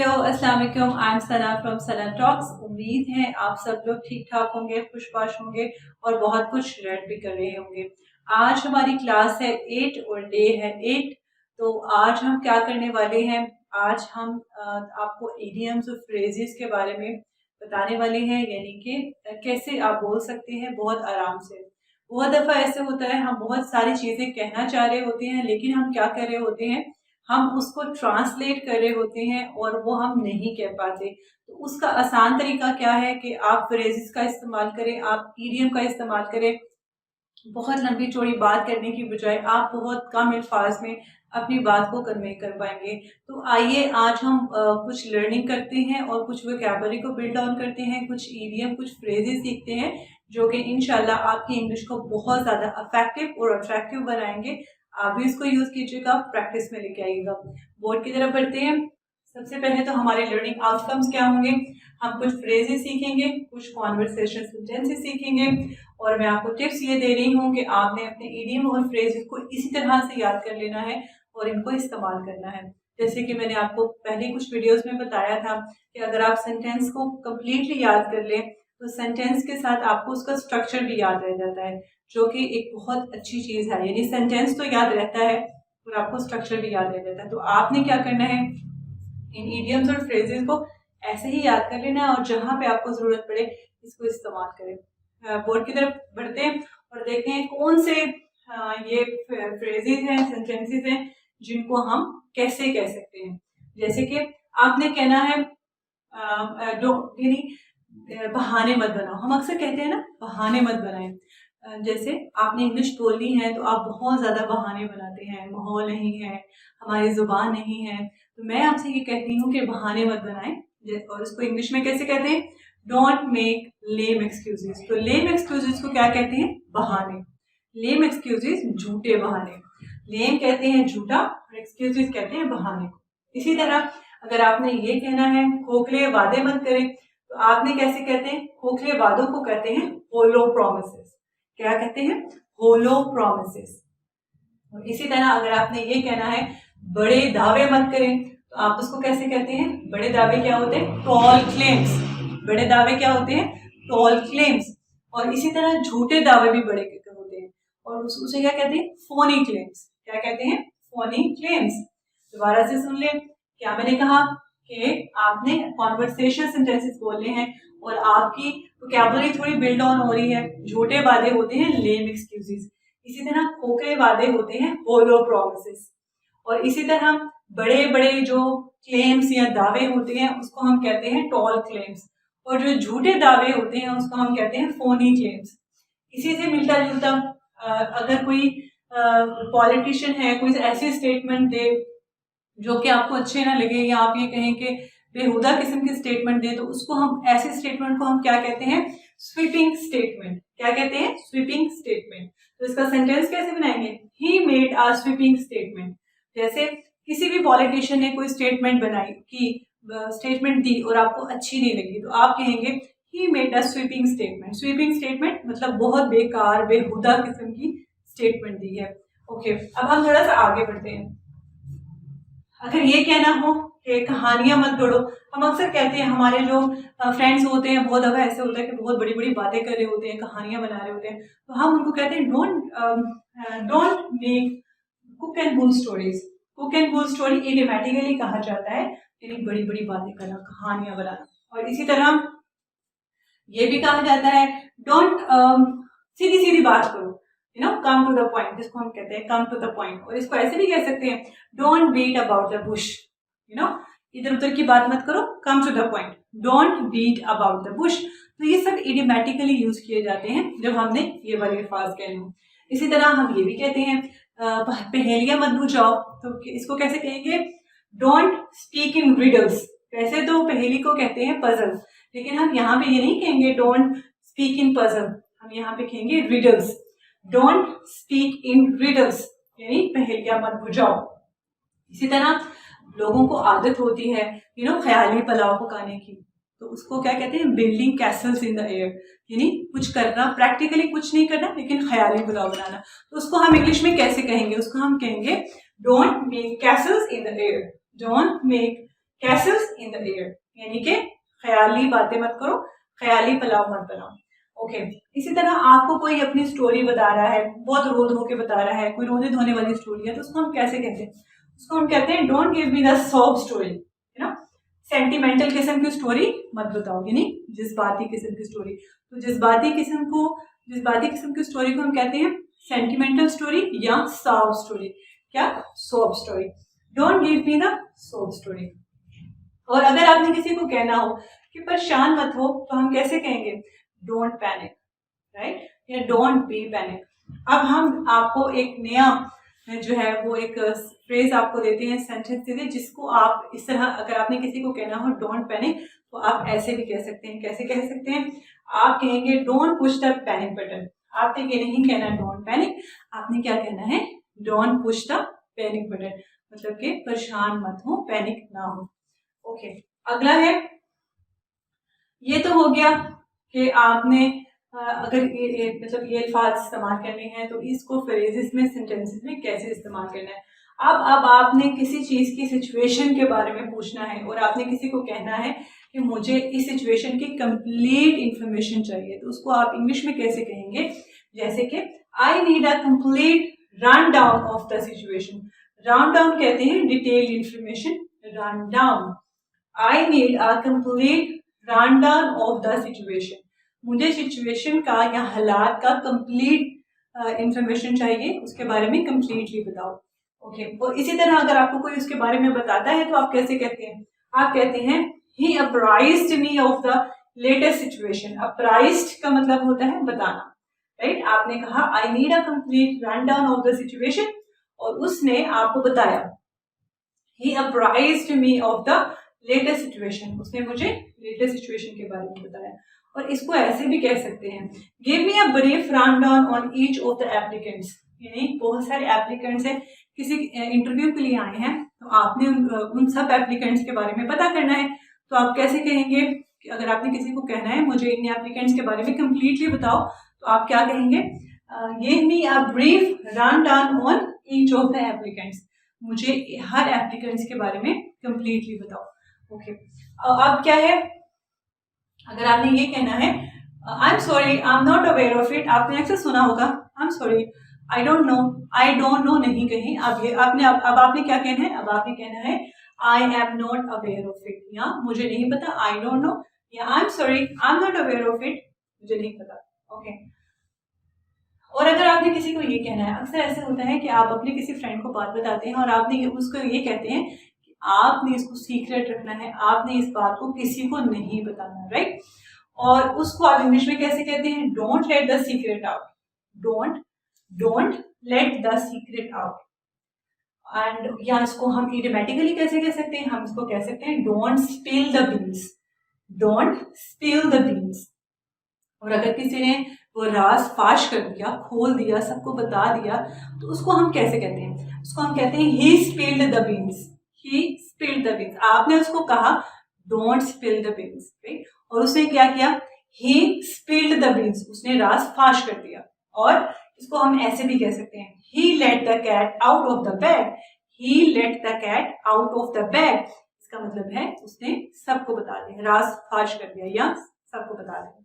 Hello अस्सलाम वालेकुम, I am Sana from Sana talks. उम्मीद है आप सब लोग ठीक ठाक होंगे, खुशबाश होंगे और बहुत कुछ लर्न भी कर रहे होंगे। आज हमारी क्लास है 8 और डे है 8। तो आज हम क्या करने वाले हैं, आज हम आपको इडियम्स और फ्रेजेस के बारे में बताने वाले हैं, यानी कि कैसे आप बोल सकते हैं बहुत आराम से। बहुत दफ़ा ऐसे होता है हम बहुत सारी चीज़ें कहना चाह रहे होते हैं, लेकिन हम क्या कर रहे होते हैं, हम उसको ट्रांसलेट कर रहे होते हैं और वो हम नहीं कह पाते। तो उसका आसान तरीका क्या है कि आप फ्रेजेस का इस्तेमाल करें, आप इडियम का इस्तेमाल करें। बहुत लंबी चौड़ी बात करने की बजाय आप बहुत कम अल्फाज में अपनी बात को कन्वे कर पाएंगे। तो आइए आज हम कुछ लर्निंग करते हैं और कुछ वोकैबुलरी को बिल्ड ऑन करते हैं, कुछ इडियम, कुछ फ्रेजेस सीखते हैं जो कि इंशाल्लाह आपकी इंग्लिश को बहुत ज़्यादा अफेक्टिव और अट्रैक्टिव बनाएंगे। आप भी इसको यूज़ कीजिएगा, प्रैक्टिस में लेके आइएगा। बोर्ड की तरफ बढ़ते हैं। सबसे पहले तो हमारे लर्निंग आउटकम्स क्या होंगे, हम कुछ फ्रेजेस सीखेंगे, कुछ कॉन्वर्सेशन सेंटेंसेस सीखेंगे और मैं आपको टिप्स ये दे रही हूँ कि आपने अपने इडियम और फ्रेजेस को इसी तरह से याद कर लेना है और इनको इस्तेमाल करना है। जैसे कि मैंने आपको पहले कुछ वीडियोस में बताया था कि अगर आप सेंटेंस को कम्प्लीटली याद कर लें तो सेंटेंस के साथ आपको उसका स्ट्रक्चर भी याद रह जाता है, जो कि एक बहुत अच्छी चीज़ है। यानी सेंटेंस तो याद रहता है और आपको स्ट्रक्चर भी याद रह जाता है। तो आपने क्या करना है, इन इडियम्स और फ्रेजेस को ऐसे ही याद कर लेना है और जहाँ पे आपको ज़रूरत पड़े इसको इस्तेमाल करें। बोर्ड की तरफ बढ़ते हैं और देखते हैं कौन से ये फ्रेजेस हैं, सेंटेंसेस हैं जिनको हम कैसे कह सकते हैं। जैसे कि आपने कहना है यानी बहाने मत बनाओ। हम अक्सर कहते हैं ना, बहाने मत बनाएं। जैसे आपने इंग्लिश बोलनी है तो आप बहुत ज़्यादा बहाने बनाते हैं, माहौल नहीं है, हमारी ज़ुबान नहीं है। तो मैं आपसे ये कहती हूँ कि बहाने मत बनाएं। और इसको इंग्लिश में कैसे कहते हैं, डोंट मेक लेम एक्सक्यूजेस। तो लेम एक्सक्यूजेस को क्या कहते हैं, बहाने। लेम एक्सक्यूजेस झूठे बहाने। लेम कहते हैं झूठा और एक्सक्यूजेस कहते हैं बहाने को। इसी तरह अगर आपने ये कहना है खोखले वादे मत करें, तो आपने कैसे कहते हैं, खोखले वादों को कहते हैं होलो प्रोमिसेस। क्या कहते हैं, होलो प्रोमिसेस। और इसी तरह अगर आपने ये कहना है बड़े दावे मत करें, तो आप उसको कैसे कहते हैं, बड़े दावे क्या होते हैं, टॉल क्लेम्स। बड़े दावे क्या होते हैं, टॉल क्लेम्स। और इसी तरह झूठे दावे भी बड़े होते हैं और उसे क्या कहते हैं, फोनी क्लेम्स। क्या कहते हैं, फोनी क्लेम्स। दोबारा से सुन लें, क्या मैंने कहा कि आपने कॉन्वर्सेशन सेंटेंसेस बोलने हैं और आपकी वोकैबुलरी थोड़ी बिल्ड ऑन हो रही है। झूठे वादे होते हैं लेम एक्सक्यूजेस, इसी तरह खोखले वादे होते हैं होलो प्रोमिसेस, और इसी तरह बड़े बड़े जो क्लेम्स या दावे होते हैं उसको हम कहते हैं टॉल क्लेम्स, और जो झूठे दावे होते हैं उसको हम कहते हैं फोनी क्लेम्स। इसी से मिलता जुलता अगर कोई पॉलिटिशियन है, कोई ऐसी स्टेटमेंट दे जो कि आपको अच्छे ना लगे, या आप ये कहें कि बेहुदा किस्म की स्टेटमेंट दे, तो उसको हम, ऐसी स्टेटमेंट को हम क्या कहते हैं, स्वीपिंग स्टेटमेंट। क्या कहते हैं, स्वीपिंग स्टेटमेंट। तो इसका सेंटेंस कैसे बनाएंगे, he made a sweeping statement. जैसे किसी भी पॉलिटिशियन ने कोई स्टेटमेंट बनाई कि स्टेटमेंट दी और आपको अच्छी नहीं लगी, तो आप कहेंगे he made a sweeping statement. Sweeping statement मतलब बहुत बेकार, बेहुदा किस्म की स्टेटमेंट दी है। ओके, अब हम थोड़ा सा आगे बढ़ते हैं। अगर ये कहना हो कि कहानियां मत गढ़ो, हम अक्सर कहते हैं, हमारे जो फ्रेंड्स होते हैं बहुत दफ़ा ऐसे होता है कि बहुत बड़ी बड़ी बातें कर रहे होते हैं, कहानियां बना रहे होते हैं, तो हम उनको कहते हैं don't make cook and bull stories. Cook and bull story idiomatically कहा जाता है, यानी बड़ी बड़ी बातें करना, कहानियां बनाना। और इसी तरह ये भी कहा जाता है डोंट सीधी सीधी बात करो, कम टू द पॉइंट, जिसको हम कहते हैं कम टू द पॉइंट। और इसको ऐसे भी कह सकते हैं don't beat about the bush, इधर उधर की बात मत करो, come to the point, don't beat about the bush. तो ये सब इडियोमैटिकली यूज किए जाते हैं जब हमने ये वाले अल्फाज कहने हो। इसी तरह हम ये भी कहते हैं पहेलियां मत बुझाओ, तो इसको कैसे कहेंगे, डोंट स्पीक इन रिडल्स। वैसे तो पहेली को कहते हैं पजल, लेकिन हम यहाँ पे ये नहीं कहेंगे डोंट स्पीक इन पजल, हम यहाँ पे कहेंगे riddles. Don't speak in riddles यानी पहेलियां मत बुझाओ। इसी तरह लोगों को आदत होती है ख्याली पुलाव पकाने की, तो उसको क्या कहते हैं, building Castle's in the air, यानी कुछ करना, प्रैक्टिकली कुछ नहीं करना लेकिन ख्याली पुलाव बनाना। तो उसको हम इंग्लिश में कैसे कहेंगे, उसको हम कहेंगे don't make Castle's in the air. Don't make Castle's in the air, यानी कि ख्याली बातें मत करो, ख्याली पुलाव मत बनाओ। ओके इसी तरह आपको कोई अपनी स्टोरी बता रहा है, बहुत रो धो के बता रहा है, कोई रोने धोने वाली स्टोरी है, तो उसको हम कैसे कहते हैं? उसको हम कहते हैं don't give me the sob story, है ना। सेंटिमेंटल किस्म की स्टोरी मत बताओ, यानी जज्बाती किस्म की स्टोरी। तो जज्बाती किस्म की स्टोरी को हम कहते हैं सेंटिमेंटल स्टोरी या सॉब स्टोरी। क्या? Sob story. Don't give me the sob story. और अगर आपने किसी को कहना हो कि परेशान मत हो, तो हम कैसे कहेंगे? डोंट पैनिक, राइट, या डोंट बी पैनिक। अब हम आपको एक नया जो है वो एक फ्रेज आपको देते हैं, सेंटेंस देते हैं, जिसको आप इस तरह, अगर आपने किसी को कहना हो डोंट पैनिक, तो आप ऐसे भी कह सकते हैं। कैसे कह सकते हैं? आप कहेंगे don't push the panic button. आपने ये नहीं कहना डोंट पैनिक, आपने क्या कहना है? Don't push the panic button, मतलब कि परेशान मत हो, पैनिक ना हो। ओके अगला है, ये तो हो गया कि आपने अगर मतलब ये अल्फाज इस्तेमाल करने हैं तो इसको फ्रेजेस में, सेंटेंसेस में कैसे इस्तेमाल करना है। अब आपने किसी चीज़ की सिचुएशन के बारे में पूछना है और आपने किसी को कहना है कि मुझे इस सिचुएशन की कंप्लीट इंफॉर्मेशन चाहिए, तो उसको आप इंग्लिश में कैसे कहेंगे? जैसे कि I need a complete run down of the situation. Run down कहते हैं detailed information, run down. I need a complete run down of the situation, मुझे सिचुएशन का या हालात का कंप्लीट इंफॉर्मेशन चाहिए, उसके बारे में कंप्लीटली बताओ। ओके और इसी तरह अगर आपको कोई उसके बारे में बताता है तो आप कैसे कहते हैं? आप कहते हैं ही अप्राइज्ड me of the latest situation. अप्राइज्ड का मतलब होता है बताना, राइट। आपने कहा I need a complete run down of the situation और उसने आपको बताया। ही अप्राइज्ड me of the latest situation, उसने मुझे लेटेस्ट सिचुएशन के बारे में बताया। और इसको ऐसे भी कह सकते हैं, give me a brief run down on each of the applicants. यानी बहुत सारे एप्लीकेंट्स हैं, किसी इंटरव्यू के लिए आए हैं, तो आपने उन सब एप्लीकेंट्स के बारे में पता करना है। तो आप कैसे कहेंगे कि अगर आपने किसी को कहना है मुझे इन एप्लीकेंट्स के बारे में कंप्लीटली बताओ, तो आप क्या कहेंगे? Give me a brief run down on each of the applicants, मुझे हर एप्लीकेंट्स के बारे में कंप्लीटली बताओ। ओके अब क्या है, अगर आपने ये कहना है I am sorry I am not aware of it, आपने अक्सर सुना होगा I am sorry I don't know नहीं कहीं। अब ये आपने अब आपने क्या कहना है? अब आपने कहना है आई am not aware of it, या मुझे नहीं पता, आई डोंट नो, या I am sorry I am not aware of it, मुझे नहीं पता। ओके और अगर आपने किसी को ये कहना है, अक्सर ऐसे होता है कि आप अपने किसी फ्रेंड को बात बताते हैं और आपने उसको ये कहते हैं कि आपने इसको सीक्रेट रखना है, आपने इस बात को किसी को नहीं बताना, राइट। और उसको आप इंग्लिश में कैसे कहते हैं? Don't let the secret out. Don't let the secret out. And या इसको हम इडियोमैटिकली कैसे कह सकते हैं? हम इसको कह सकते हैं don't spill the beans. Don't spill the beans. और अगर किसी ने वो राज फाश कर दिया, खोल दिया, सबको बता दिया, तो उसको हम कैसे कहते हैं? उसको हम कहते हैं he spilled the beans. He spilled the beans. आपने उसको कहा don't spill the beans, right, और उसने क्या किया? ही स्पिल्ड द बीन्स, उसने राज फाश कर दिया। और इसको हम ऐसे भी कह सकते हैं he let the cat out of the bag. He let the cat out of the bag, इसका मतलब है उसने सबको बता दिया, राज फाश कर दिया या सबको बता दिया।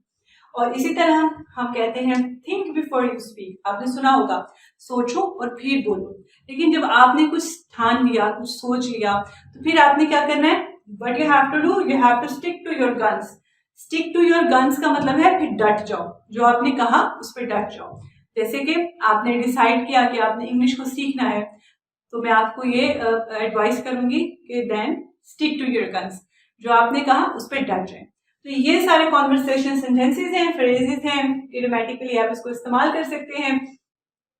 और इसी तरह हम कहते हैं थिंक बिफोर यू स्पीक। आपने सुना होगा सोचो और फिर बोलो। लेकिन जब आपने कुछ ठान लिया, कुछ सोच लिया, तो फिर आपने क्या करना है? But you have to do, you have to stick to your guns. Stick to your guns का मतलब है फिर डट जाओ, जो आपने कहा उस पर डट जाओ। जैसे कि आपने डिसाइड किया कि आपने इंग्लिश को सीखना है, तो मैं आपको ये एडवाइस करूंगी कि then stick to your guns, जो आपने कहा उस पर डट जाए। तो ये सारे कॉन्वर्सेशन सेंटेंसेस हैं, फ्रेजेस हैं, इडियोमैटिकली आप इसको इस्तेमाल कर सकते हैं,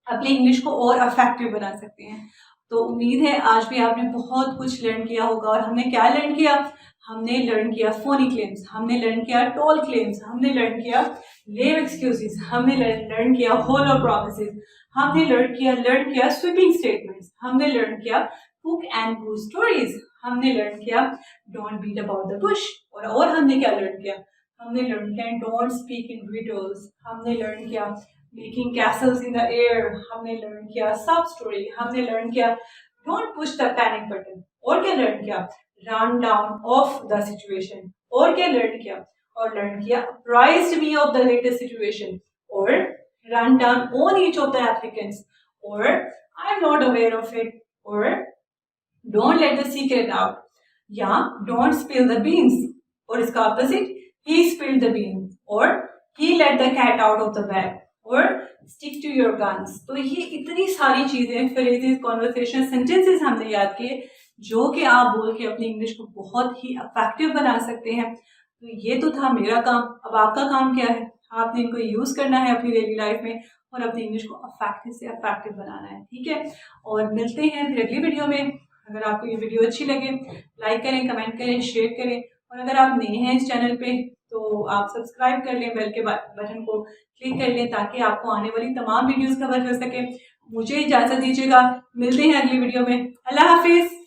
अपनी इंग्लिश को और इफेक्टिव बना सकते हैं। तो उम्मीद है आज भी आपने बहुत कुछ लर्न किया होगा। और हमने क्या लर्न किया? हमने लर्न किया फोनी क्लेम्स, हमने लर्न किया टॉल क्लेम्स, हमने लर्न किया लेम एक्सक्यूजेस, हमने लर्न किया होलो प्रॉमिसेस, हमने लर्न किया स्वीपिंग स्टेटमेंट्स, हमने लर्न किया कुक एंड ब्रू स्टोरीज, हमने लर्न किया don't beat about the bush. और हमने क्या लर्न किया? हमने लर्न किया डोंट स्पीक इन रिडल्स, हमने लर्न किया making castles in the air, हमने लर्न किया सब स्टोरी, हमने लर्न किया don't push the panic button. और क्या लर्न किया? Run down of the situation, और क्या लर्न किया, और लर्न किया apprised me of the latest situation, और run down on each of the applicants, और I am not aware of it, और don't let the secret out, या don't spill the beans, और इसका opposite he spilled the beans, और he let the cat out of the bag, और stick to your guns. तो ये इतनी सारी चीजें, फ्रेजेस, कॉन्वर्सेशन, सेंटेंसेस हमने याद किए जो कि आप बोल के अपनी इंग्लिश को बहुत ही इफेक्टिव बना सकते हैं। तो ये तो था मेरा काम। अब आपका काम क्या है? आपने इनको यूज करना है अपनी डेली लाइफ में और अपनी इंग्लिश को इफेक्टिव से इफेक्टिव बनाना है, ठीक है। और मिलते हैं फिर अगली वीडियो में। अगर आपको ये वीडियो अच्छी लगे, लाइक करें, कमेंट करें, शेयर करें, और अगर आप नए हैं इस चैनल पे तो आप सब्सक्राइब कर लें, बेल के बटन को क्लिक कर लें ताकि आपको आने वाली तमाम वीडियोस कवर कर सके। मुझे इजाजत दीजिएगा, मिलते हैं अगली वीडियो में। अल्लाह हाफिज।